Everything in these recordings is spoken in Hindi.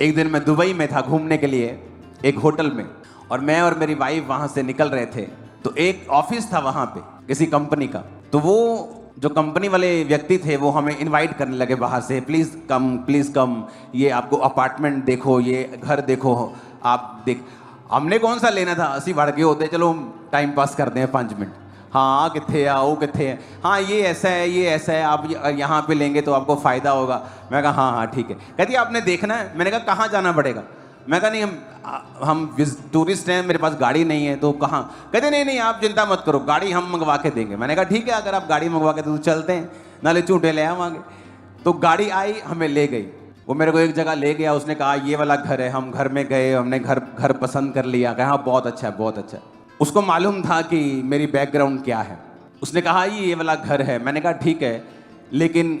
एक दिन मैं दुबई में था घूमने के लिए एक होटल में, और मैं और मेरी वाइफ वहां से निकल रहे थे। तो एक ऑफिस था वहां पे किसी कंपनी का, तो वो जो कंपनी वाले व्यक्ति थे वो हमें इनवाइट करने लगे बाहर से, प्लीज कम, ये आपको अपार्टमेंट देखो, ये घर देखो, आप देख। हमने कौन सा लेना था, असी भड़ के होते चलो टाइम पास करते हैं 5 मिनट। हाँ कितने आ वो कितने है, हाँ ये ऐसा है ये ऐसा है, आप यहाँ पे लेंगे तो आपको फ़ायदा होगा। मैं कहा हाँ ठीक है। कहती आपने देखना है। मैंने कहा कहाँ जाना पड़ेगा। मैं कहा नहीं हम टूरिस्ट हैं, मेरे पास गाड़ी नहीं है, तो कहाँ। कहते नहीं आप चिंता मत करो, गाड़ी हम मंगवा के देंगे। मैंने कहा ठीक है, अगर आप गाड़ी मंगवा के तो चलते हैं, नाले झूठे ले आवांगे। तो गाड़ी आई, हमें ले गई। वो मेरे को एक जगह ले गया, उसने कहा ये वाला घर है। हम घर में गए, हमने घर पसंद कर लिया। कहा हाँ बहुत अच्छा है बहुत अच्छा है। उसको मालूम था कि मेरी बैकग्राउंड क्या है। उसने कहा ये वाला घर है। मैंने कहा ठीक है, लेकिन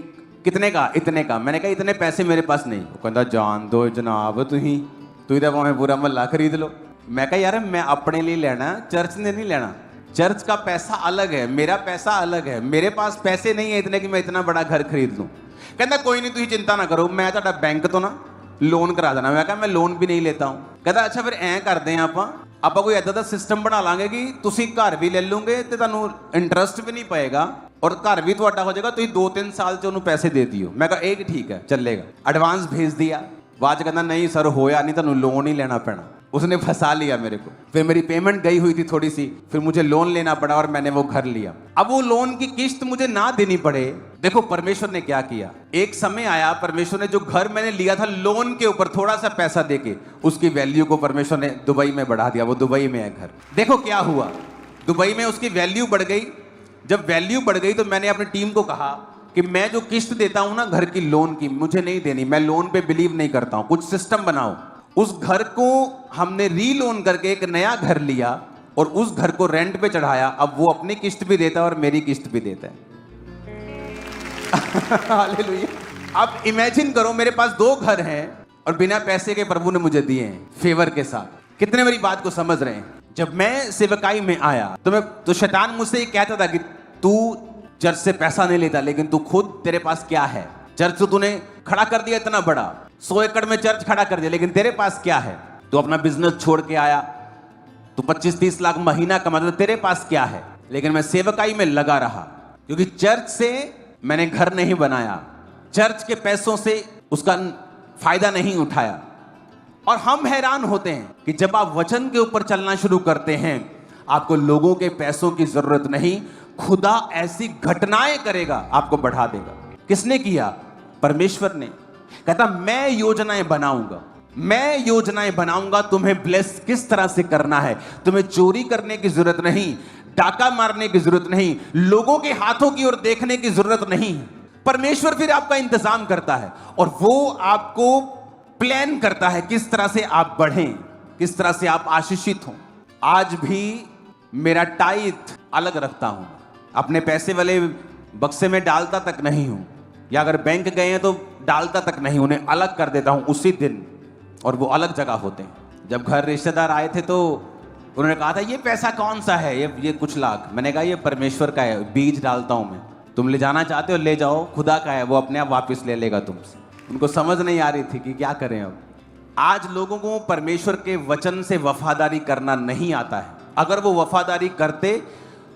कितने का? इतने का। मैंने कहा इतने पैसे मेरे पास नहीं। वो कहता जान दो जनाब, तू तो हमें पूरा महल्ला खरीद लो। मैं कहा यार मैं अपने लिए लेना, चर्च ने नहीं लेना। चर्च का पैसा अलग है, मेरा पैसा अलग है। मेरे पास पैसे नहीं है इतने कि मैं इतना बड़ा घर खरीद लूँ। कहता कोई नहीं, तुम चिंता ना करो, मैं तो बैंक तो ना लोन करा देना। मैं कहा मैं लोन भी नहीं लेता हूँ। कहता अच्छा फिर ऐ करते हैं आप कोई ऐसा दा सिस्टम बना लांगे कि तुसी घर भी ले लोगे तो तुहानू इंटरस्ट भी नहीं पाएगा और घर भी तुहाडा हो जाएगा। तुसी 2-3 साल च उन्होंने पैसे दे दियो। मैं कहा एक ठीक है चलेगा। एडवांस भेज दिया। बाद कहता नहीं सर होया नहीं, तुहानू लोन ही लेना पैना। उसने फंसा लिया मेरे को। फिर मेरी पेमेंट गई हुई थी थोड़ी सी, फिर मुझे लोन लेना पड़ा और मैंने वो घर लिया। अब वो लोन की किस्त मुझे ना देनी पड़े। देखो परमेश्वर ने क्या किया। एक समय आया, परमेश्वर ने जो घर मैंने लिया था लोन के ऊपर थोड़ा सा पैसा देके, उसकी वैल्यू को परमेश्वर ने दुबई में बढ़ा दिया। वो दुबई में है घर। देखो क्या हुआ, दुबई में उसकी वैल्यू बढ़ गई। जब वैल्यू बढ़ गई तो मैंने अपनी टीम को कहा कि मैं जो किस्त देता हूं ना घर की लोन की, मुझे नहीं देनी। मैं लोन पे बिलीव नहीं करता हूं, कुछ सिस्टम बनाओ। उस घर को हमने रीलोन करके एक नया घर लिया और उस घर को रेंट पे चढ़ाया। अब वो अपनी किस्त भी देता है और मेरी किस्त भी देता है। हालेलुया। अब इमेजिन करो मेरे पास 2 घर हैं और बिना पैसे के प्रभु ने मुझे दिए हैं, फेवर के साथ। कितने मेरी बात को समझ रहे हैं। जब मैं सेवकाई में आया तो शैतान मुझसे ये कहता था कि तू चर्च से पैसा नहीं लेता, लेकिन तू खुद तेरे पास क्या है। चर्च तो तूने खड़ा कर दिया इतना बड़ा, 100 एकड़ में चर्च खड़ा कर दिया, लेकिन तेरे पास क्या है। तू अपना बिजनेस छोड़ के आया, तू 25-30 लाख महीना कमाता, तेरे पास क्या है। लेकिन मैं सेवकाई में लगा रहा, क्योंकि चर्च से मैंने घर नहीं बनाया, चर्च के पैसों से उसका फायदा नहीं उठाया। और हम हैरान होते हैं कि जब आप वचन के ऊपर चलना शुरू करते हैं, आपको लोगों के पैसों की जरूरत नहीं, खुदा ऐसी घटनाएं करेगा, आपको बढ़ा देगा। किसने किया? परमेश्वर ने। कहता मैं योजनाएं बनाऊंगा, तुम्हें ब्लेस किस तरह से करना है। तुम्हें चोरी करने की जरूरत नहीं, डाका मारने की जरूरत नहीं, लोगों के हाथों की ओर देखने की जरूरत नहीं। परमेश्वर फिर आपका इंतजाम करता है और वो आपको प्लान करता है किस तरह से आप बढ़ें, किस तरह से आप आशीषित हों। आज भी मेरा टाइथ अलग रखता हूं, अपने पैसे वाले बक्से में डालता तक नहीं हूं, या अगर बैंक गए हैं तो डालता तक नहीं, उन्हें अलग कर देता हूं उसी दिन, और वो अलग जगह होते हैं। जब घर रिश्तेदार आए थे तो उन्होंने कहा था ये पैसा कौन सा है, ये कुछ लाख। मैंने कहा ये परमेश्वर का है, बीज डालता हूं मैं, तुम ले जाना चाहते हो ले जाओ, खुदा का है, वो अपने आप वापस ले लेगा तुमसे। उनको समझ नहीं आ रही थी कि क्या करें। अब आज लोगों को परमेश्वर के वचन से वफादारी करना नहीं आता है। अगर वो वफादारी करते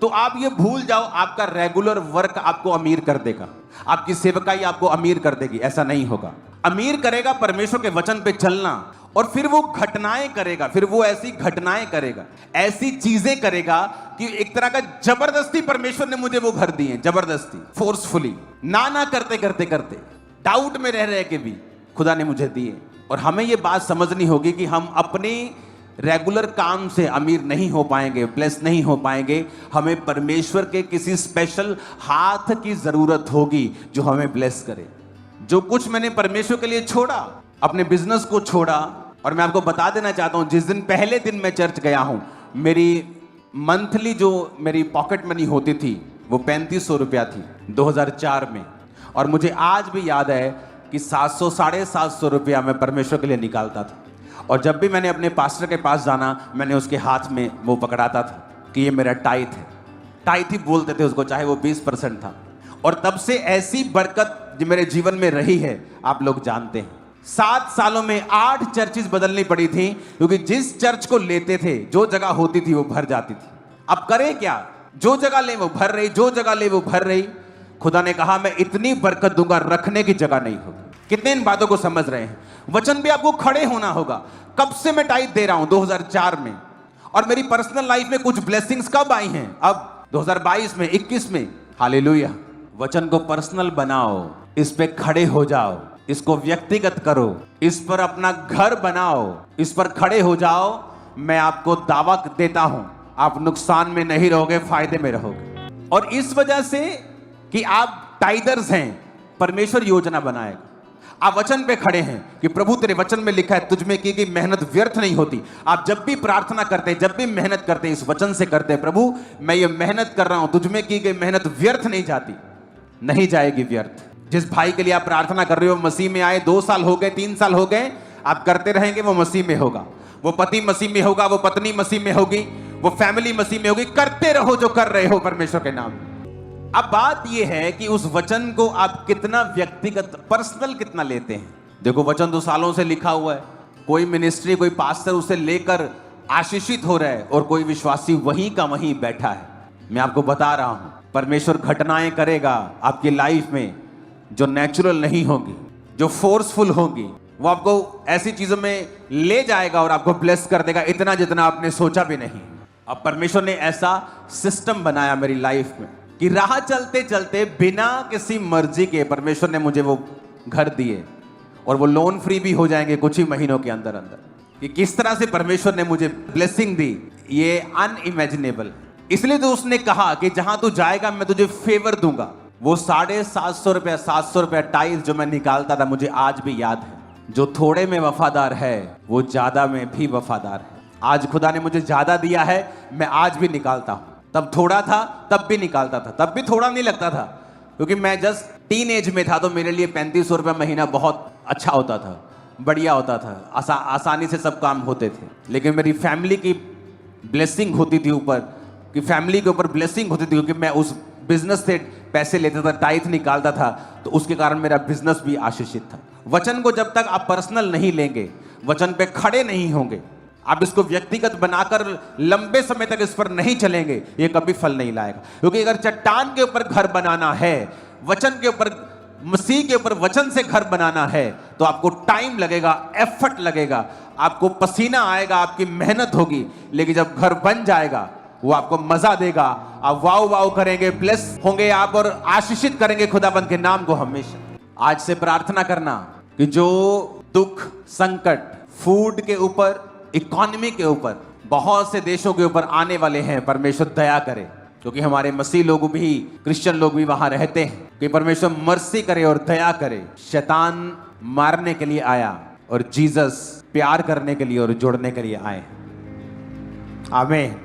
तो आप ये भूल जाओ, आपका रेगुलर वर्क आपको अमीर कर देगा, आपकी सेवकाई आपको अमीर कर देगी। ऐसा नहीं होगा। अमीर करेगा परमेश्वर के वचन पे चलना, और फिर वो घटनाएं करेगा, फिर वो ऐसी घटनाएं करेगा, ऐसी चीजें करेगा कि एक तरह का जबरदस्ती परमेश्वर ने मुझे वो घर दिए, जबरदस्ती, फोर्सफुली, ना करते करते करते, डाउट में रह के भी खुदा ने मुझे दिए। और हमें ये बात समझनी होगी कि हम अपनी रेगुलर काम से अमीर नहीं हो पाएंगे, ब्लेस नहीं हो पाएंगे। हमें परमेश्वर के किसी स्पेशल हाथ की जरूरत होगी जो हमें ब्लेस करे। जो कुछ मैंने परमेश्वर के लिए छोड़ा, अपने बिजनेस को छोड़ा, और मैं आपको बता देना चाहता हूं, जिस दिन पहले दिन मैं चर्च गया हूं, मेरी मंथली जो मेरी पॉकेट मनी होती थी वो 3500 रुपया थी 2004 में। और मुझे आज भी याद है कि 700 साढ़े 700 रुपया मैं परमेश्वर के लिए निकालता था। और जब भी मैंने अपने पास्टर के पास जाना, मैंने उसके हाथ में वो पकड़ाता था कि ये मेरा टाइथ है। टाइथ ही बोलते थे उसको, चाहे वो 20% था। और तब से ऐसी बरकत जो मेरे जीवन में रही है, आप लोग जानते हैं। 7 सालों में 8 चर्चेस बदलनी पड़ी थी, क्योंकि जिस चर्च को लेते थे जो जगह होती थी वो भर जाती थी। अब करें क्या? जो जगह ले वो भर रही, जो जगह ले वो भर रही। खुदा ने कहा मैं इतनी बरकत दूंगा, रखने की जगह नहीं होगी। कितने इन बातों को समझ रहे हैं? वचन पे आपको खड़े होना होगा। कब से मैं टाइट दे रहा हूं? 2004 में। और मेरी पर्सनल लाइफ में कुछ ब्लेसिंग्स कब आई हैं? अब 2022 में, 21 में। हालेलुया। वचन को पर्सनल बनाओ, इस पे खड़े हो जाओ, इसको व्यक्तिगत करो, इस पर अपना घर बनाओ, इस पर खड़े हो जाओ। मैं आपको दावा देता हूं, आप नुकसान में नहीं रहोगे, फायदे में रहोगे। और इस वजह से कि आप टाइडर्स हैं, परमेश्वर योजना बनाएगा। आप वचन पे खड़े हैं कि प्रभु तेरे वचन में लिखा है तुझ में की गई मेहनत व्यर्थ नहीं होती। आप जब भी प्रार्थना करते हैं, जब भी मेहनत करते हैं, इस वचन से करते हैं, प्रभु मैं ये मेहनत कर रहा हूं, तुझ में की गई मेहनत व्यर्थ नहीं जाती, नहीं जाएगी व्यर्थ। जिस भाई के लिए आप प्रार्थना कर रहे हो, मसीह में आए 2 साल हो गए, 3 साल हो गए, आप करते रहेंगे, वो मसीह में होगा, वो पति मसीह में होगा, वो पत्नी मसीह में होगी, वो फैमिली मसीह में होगी। करते रहो जो कर रहे हो परमेश्वर के नाम में। अब बात यह है कि उस वचन को आप कितना व्यक्तिगत, पर्सनल कितना लेते हैं। देखो वचन 2 सालों से लिखा हुआ है, कोई मिनिस्ट्री, कोई पास्टर उसे लेकर आशीषित हो रहा है और कोई विश्वासी वहीं का वहीं बैठा है। मैं आपको बता रहा हूं, परमेश्वर घटनाएं करेगा आपकी लाइफ में जो नेचुरल नहीं होगी, जो फोर्सफुल होगी। वो आपको ऐसी चीजों में ले जाएगा और आपको ब्लेस कर देगा, इतना जितना आपने सोचा भी नहीं। अब परमेश्वर ने ऐसा सिस्टम बनाया मेरी लाइफ में कि राह चलते चलते बिना किसी मर्जी के परमेश्वर ने मुझे वो घर दिए, और वो लोन फ्री भी हो जाएंगे कुछ ही महीनों के अंदर अंदर। कि किस तरह से परमेश्वर ने मुझे ब्लेसिंग दी, ये अनइमेजिनेबल। इसलिए तो उसने कहा कि जहां तू जाएगा मैं तुझे फेवर दूंगा। वो 750 रुपया, 700 रुपया टाइल जो मैं निकालता था, मुझे आज भी याद है। जो थोड़े में वफादार है वो ज्यादा में भी वफादार है। आज खुदा ने मुझे ज्यादा दिया है, मैं आज भी निकालता हूं। तब थोड़ा था, तब भी निकालता था, तब भी थोड़ा नहीं लगता था, क्योंकि मैं जस्ट टीन एज में था। तो मेरे लिए 3500 रुपया महीना बहुत अच्छा होता था, बढ़िया होता था, आसानी से सब काम होते थे। लेकिन मेरी फैमिली की ब्लेसिंग होती थी ऊपर, कि फैमिली के ऊपर ब्लेसिंग होती थी, क्योंकि मैं उस बिजनेस से पैसे लेता था, टाइथ निकालता था, तो उसके कारण मेरा बिजनेस भी आशीषित था। वचन को जब तक आप पर्सनल नहीं लेंगे, वचन पे खड़े नहीं होंगे, आप इसको व्यक्तिगत बनाकर लंबे समय तक इस पर नहीं चलेंगे, ये कभी फल नहीं लाएगा। क्योंकि अगर चट्टान के ऊपर घर बनाना है, वचन के ऊपर, मसीह के ऊपर वचन से घर बनाना है, तो आपको टाइम लगेगा, एफर्ट लगेगा, आपको पसीना आएगा, आपकी मेहनत होगी। लेकिन जब घर बन जाएगा वो आपको मजा देगा, आप वाव वाव करेंगे, ब्लेस होंगे आप और आशीषित करेंगे खुदाबंद के नाम को हमेशा। आज से प्रार्थना करना कि जो दुख, संकट, फूड के ऊपर, इकोनॉमी के ऊपर, बहुत से देशों के ऊपर आने वाले हैं, परमेश्वर दया करे। क्योंकि हमारे मसीह लोग भी, क्रिश्चियन लोग भी वहां रहते हैं, कि परमेश्वर मर्सी करे और दया करे। शैतान मारने के लिए आया और जीसस प्यार करने के लिए और जोड़ने के लिए आए। आमीन।